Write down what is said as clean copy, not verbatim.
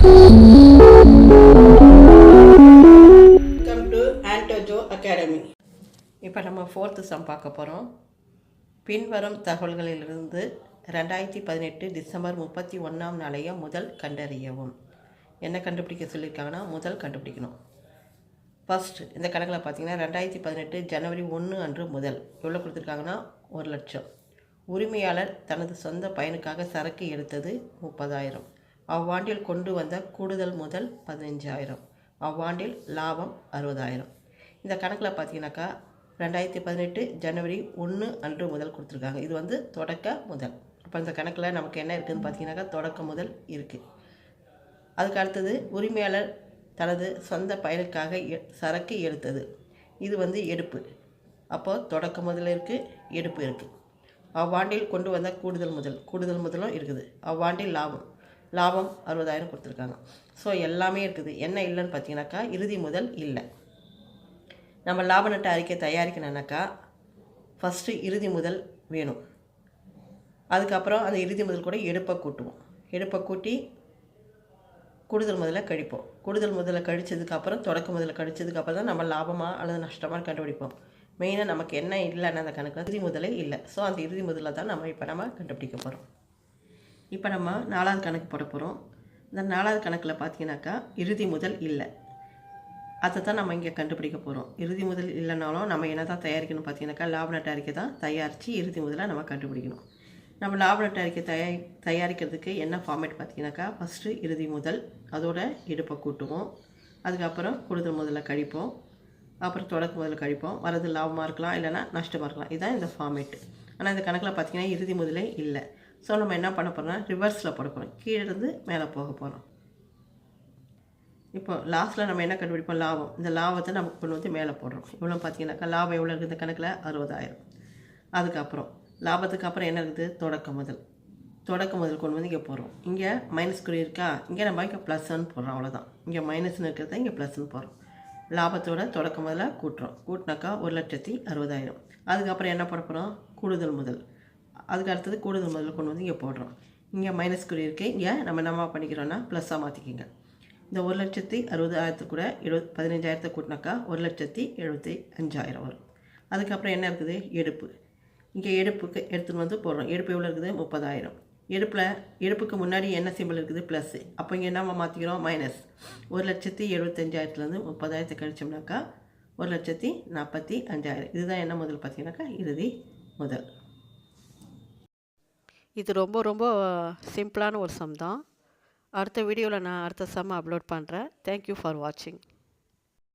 Welcome to ஆண்டோஜோ academy. இப்போ நம்ம 4th some பார்க்க போகிறோம். பின்வரும் தகவல்களிலிருந்து 2018 டிசம்பர் 31ஆம் நாளைய முதல் கண்டறியவும். என்ன கண்டுபிடிக்க சொல்லியிருக்காங்கன்னா முதல் கண்டுபிடிக்கணும். ஃபஸ்ட் இந்த கணக்கில் பார்த்தீங்கன்னா 2018 ஜனவரி 1 அன்று முதல் எவ்வளோ கொடுத்துருக்காங்கன்னா 1,00,000. உரிமையாளர் தனது சொந்த பயனுக்காக சரக்கு எடுத்தது 30,000. அவ்வாண்டில் கொண்டு வந்த கூடுதல் முதல் 15,000. அவ்வாண்டில் லாபம் 60,000. இந்த கணக்கில் பார்த்தீங்கன்னாக்கா 2018 ஜனவரி 1 அன்று முதல் கொடுத்துருக்காங்க. இது வந்து தொடக்க முதல். அப்போ இந்த கணக்கில் நமக்கு என்ன இருக்குதுன்னு பார்த்தீங்கன்னாக்கா தொடக்க முதல் இருக்குது. அதுக்கு அடுத்தது உரிமையாளர் தனது சொந்த பயனுக்காக சரக்கு எடுத்தது. இது வந்து எடுப்பு. அப்போது தொடக்க முதல் இருக்குது, எடுப்பு இருக்குது. அவ்வாண்டில் கொண்டு வந்த கூடுதல் முதலும் இருக்குது. அவ்வாண்டில் லாபம் 60,000 கொடுத்துருக்காங்க. ஸோ எல்லாமே இருக்குது. என்ன இல்லைன்னு பார்த்தீங்கன்னாக்கா இறுதி முதல் இல்லை. நம்ம லாப நட்ட அறிக்கை தயாரிக்கணுன்னாக்கா ஃபஸ்ட்டு இறுதி முதல் வேணும். அதுக்கப்புறம் அந்த இறுதி முதல் கூட எடுப்பை கூட்டுவோம். எடுப்பை கூட்டி கூடுதல் முதல்ல கழிப்போம். கூடுதல் முதல்ல கழிச்சதுக்கப்புறம் தொடக்க முதல்ல கழிச்சதுக்கப்புறம் தான் நம்ம லாபமாக அல்லது நஷ்டமாக கண்டுபிடிப்போம். மெயினாக நமக்கு என்ன இல்லைன்னா அந்த கணக்கில் இறுதி முதலே இல்லை. ஸோ அந்த இறுதி முதல்ல தான் நம்ம கண்டுபிடிக்க போகிறோம். இப்போ நம்ம 4வது கணக்கு போட போகிறோம். இந்த 4வது கணக்கில் பார்த்தீங்கன்னாக்கா இறுதி முதல் இல்லை. அதை தான் நம்ம இங்கே கண்டுபிடிக்க போகிறோம். இறுதி முதல் இல்லைனாலும் நம்ம என்ன தான் தயாரிக்கணும் பார்த்தீங்கன்னாக்கா லாப நட்ட அறிக்கை தான் தயாரித்து இறுதி முதலை நம்ம கண்டுபிடிக்கணும். நம்ம லாப நட்ட அறிக்கை தயாரிக்கிறதுக்கு என்ன ஃபார்மேட் பார்த்தீங்கன்னாக்கா ஃபஸ்ட்டு இறுதி முதல், அதோட எடுப்பை கூட்டுவோம். அதுக்கப்புறம் கூடுதல் முதல்ல கழிப்போம். அப்புறம் தொடக்க முதல்ல கழிப்போம். வரது லாபமாக இருக்கலாம், இல்லைனா நஷ்டமாக இருக்கலாம். இதுதான் இந்த ஃபார்மேட்டு. ஆனால் இந்த கணக்கில் பார்த்தீங்கன்னா இறுதி முதலே இல்லை. ஸோ நம்ம என்ன பண்ண போகிறோம்னா ரிவர்ஸில் போட போகிறோம். கீழே இருந்து மேலே போக போகிறோம். இப்போ லாஸ்ட்டில் நம்ம என்ன கண்டுபிடிப்போம்? லாபம். இந்த லாபத்தை நம்ம கொண்டு வந்து மேலே போடுறோம். இவ்வளோ பார்த்தீங்கன்னாக்கா லாபம் எவ்வளோ இருக்குது இந்த கணக்கில்? 60,000. அதுக்கப்புறம் லாபத்துக்கு அப்புறம் என்ன இருக்குது? தொடக்க முதல் கொண்டு வந்து இங்கே போடுறோம். இங்கே மைனஸ் குறி இருக்கா? இங்கே நம்ம இங்கே ப்ளஸ்ன்னு போடுறோம். அவ்வளோதான். இங்கே மைனஸ்னு இருக்கிறத இங்கே ப்ளஸ்ன்னு போடுறோம். லாபத்தோட தொடக்க முதல்ல கூட்டுறோம். கூட்டினாக்கா 1,60,000. அதுக்கப்புறம் என்ன போட போகிறோம்? கூடுதல் முதல். அதுக்கு அடுத்தது கூடுதல் முதல்ல கொண்டு வந்து இங்கே போடுறோம். இங்கே மைனஸ் குறி இருக்குது. இங்கே நம்ம என்னமா பண்ணிக்கிறோன்னா ப்ளஸ்ஸாக மாற்றிக்கிங்க. இந்த 1,60,000 கூட 15,000 கூட்டினாக்கா 1,75,000 வரும். அதுக்கப்புறம் என்ன இருக்குது? எடுப்பு. இங்கே எடுப்புக்கு எடுத்துகிட்டு வந்து போடுறோம். எடுப்பு எவ்வளோ இருக்குது? 30,000. எடுப்புக்கு முன்னாடி என்ன சிம்பிள் இருக்குது? ப்ளஸ்ஸு. அப்போ இங்கே என்ன மாற்றிக்கிறோம்? மைனஸ். 1,75,000 30,000 கழிச்சோம்னாக்கா 1,45,000. இதுதான் என்ன முதல் பார்த்தீங்கன்னாக்கா இறுதி முதல். இது ரொம்ப ரொம்ப சிம்பிளான ஒரு சம் தான். அடுத்த வீடியோவில் நான் அடுத்த சம் அப்லோட் பண்ணுறேன். தேங்க்யூ ஃபார் வாட்சிங்.